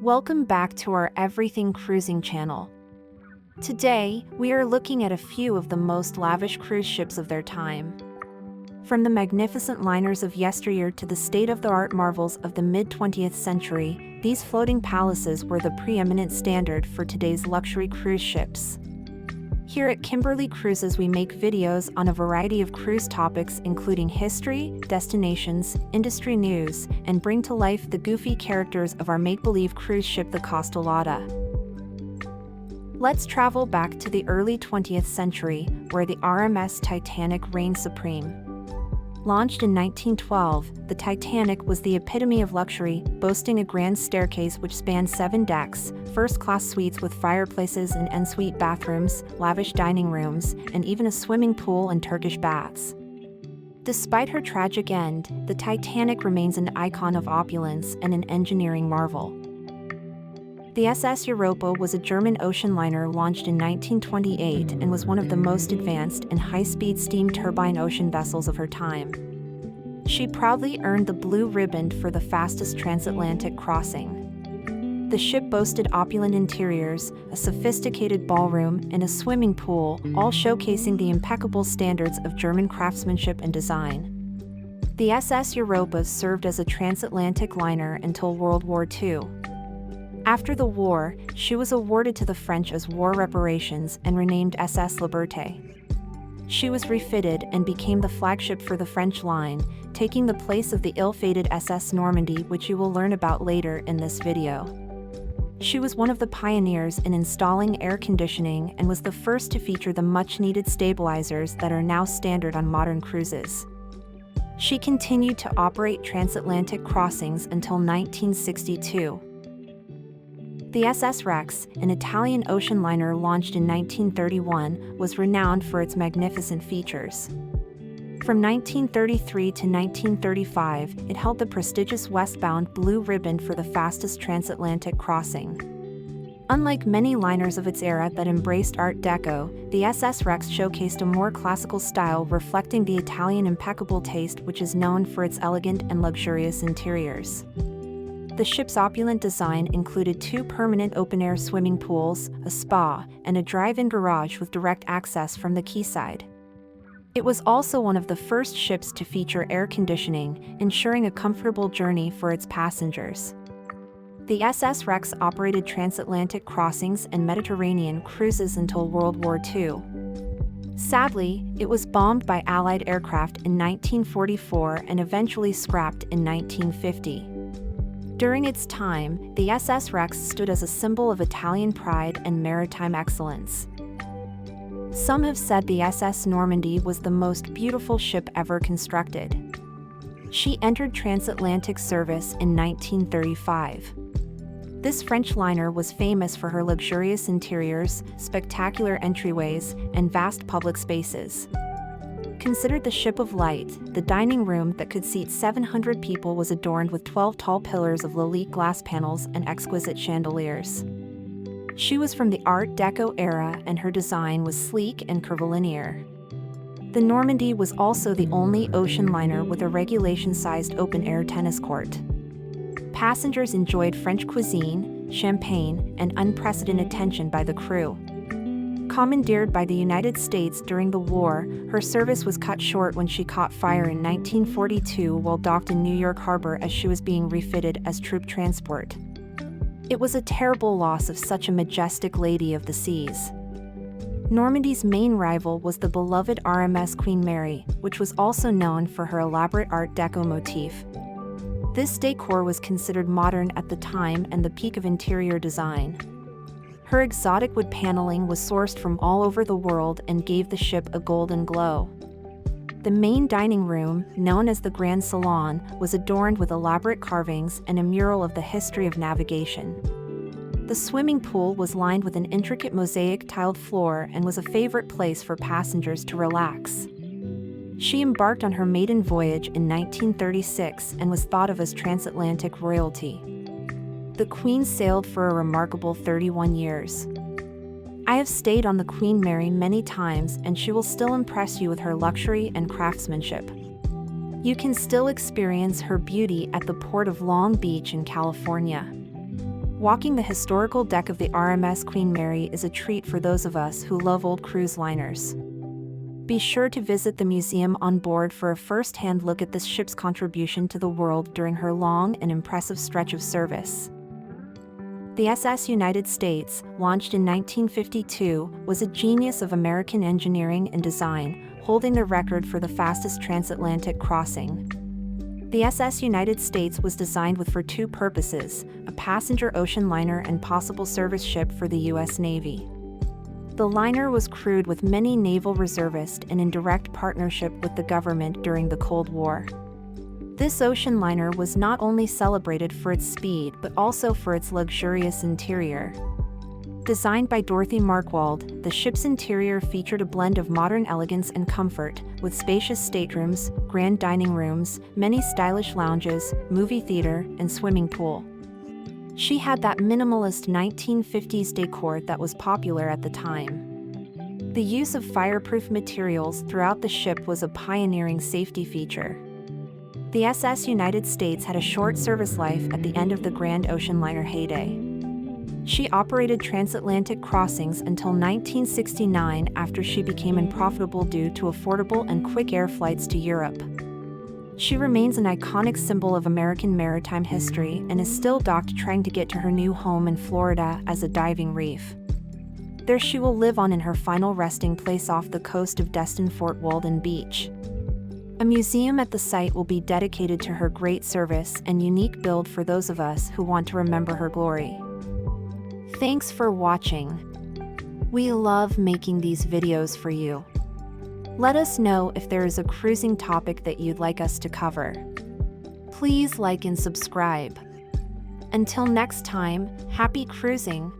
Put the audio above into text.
Welcome back to our Everything Cruising channel. Today, we are looking at a few of the most lavish cruise ships of their time. From the magnificent liners of yesteryear to the state-of-the-art marvels of the mid-20th century, these floating palaces were the preeminent standard for today's luxury cruise ships. Here at Kimberly Cruises, we make videos on a variety of cruise topics including history, destinations, industry news, and bring to life the goofy characters of our make-believe cruise ship, the Costolata. Let's travel back to the early 20th century, where the RMS Titanic reigned supreme. Launched in 1912, the Titanic was the epitome of luxury, boasting a grand staircase which spanned 7 decks, first-class suites with fireplaces and ensuite bathrooms, lavish dining rooms, and even a swimming pool and Turkish baths. Despite her tragic end, the Titanic remains an icon of opulence and an engineering marvel. The SS Europa was a German ocean liner launched in 1928 and was one of the most advanced and high-speed steam turbine ocean vessels of her time. She proudly earned the blue ribbon for the fastest transatlantic crossing. The ship boasted opulent interiors, a sophisticated ballroom, and a swimming pool, all showcasing the impeccable standards of German craftsmanship and design. The SS Europa served as a transatlantic liner until World War II. After the war, she was awarded to the French as war reparations and renamed SS Liberté. She was refitted and became the flagship for the French line, taking the place of the ill-fated SS Normandy, which you will learn about later in this video. She was one of the pioneers in installing air conditioning and was the first to feature the much-needed stabilizers that are now standard on modern cruises. She continued to operate transatlantic crossings until 1962. The SS Rex, an Italian ocean liner launched in 1931, was renowned for its magnificent features. From 1933 to 1935, it held the prestigious westbound blue ribbon for the fastest transatlantic crossing. Unlike many liners of its era that embraced Art Deco, the SS Rex showcased a more classical style reflecting the Italian impeccable taste which is known for its elegant and luxurious interiors. The ship's opulent design included 2 permanent open-air swimming pools, a spa, and a drive-in garage with direct access from the quayside. It was also one of the first ships to feature air conditioning, ensuring a comfortable journey for its passengers. The SS Rex operated transatlantic crossings and Mediterranean cruises until World War II. Sadly, it was bombed by Allied aircraft in 1944 and eventually scrapped in 1950. During its time, the SS Rex stood as a symbol of Italian pride and maritime excellence. Some have said the SS Normandy was the most beautiful ship ever constructed. She entered transatlantic service in 1935. This French liner was famous for her luxurious interiors, spectacular entryways, and vast public spaces. Considered the ship of light, the dining room that could seat 700 people was adorned with 12 tall pillars of Lalique glass panels and exquisite chandeliers. She was from the Art Deco era and her design was sleek and curvilinear. The Normandy was also the only ocean liner with a regulation-sized open-air tennis court. Passengers enjoyed French cuisine, champagne, and unprecedented attention by the crew. Commandeered by the United States during the war, her service was cut short when she caught fire in 1942 while docked in New York Harbor as she was being refitted as troop transport. It was a terrible loss of such a majestic lady of the seas. Normandy's main rival was the beloved RMS Queen Mary, which was also known for her elaborate Art Deco motif. This decor was considered modern at the time and the peak of interior design. Her exotic wood paneling was sourced from all over the world and gave the ship a golden glow. The main dining room, known as the Grand Salon, was adorned with elaborate carvings and a mural of the history of navigation. The swimming pool was lined with an intricate mosaic tiled floor and was a favorite place for passengers to relax. She embarked on her maiden voyage in 1936 and was thought of as transatlantic royalty. The Queen sailed for a remarkable 31 years. I have stayed on the Queen Mary many times and she will still impress you with her luxury and craftsmanship. You can still experience her beauty at the port of Long Beach in California. Walking the historical deck of the RMS Queen Mary is a treat for those of us who love old cruise liners. Be sure to visit the museum on board for a first-hand look at this ship's contribution to the world during her long and impressive stretch of service. The SS United States, launched in 1952, was a genius of American engineering and design, holding the record for the fastest transatlantic crossing. The SS United States was designed for two purposes: a passenger ocean liner and possible service ship for the U.S. Navy. The liner was crewed with many naval reservists and in direct partnership with the government during the Cold War. This ocean liner was not only celebrated for its speed but also for its luxurious interior. Designed by Dorothy Markwald, the ship's interior featured a blend of modern elegance and comfort, with spacious staterooms, grand dining rooms, many stylish lounges, movie theater, and swimming pool. She had that minimalist 1950s decor that was popular at the time. The use of fireproof materials throughout the ship was a pioneering safety feature. The SS United States had a short service life at the end of the Grand Ocean Liner heyday. She operated transatlantic crossings until 1969, after she became unprofitable due to affordable and quick air flights to Europe. She remains an iconic symbol of American maritime history and is still docked trying to get to her new home in Florida as a diving reef. There she will live on in her final resting place off the coast of Destin Fort Walden Beach. A museum at the site will be dedicated to her great service and unique build for those of us who want to remember her glory. Thanks for watching. We love making these videos for you. Let us know if there is a cruising topic that you'd like us to cover. Please like and subscribe. Until next time, happy cruising.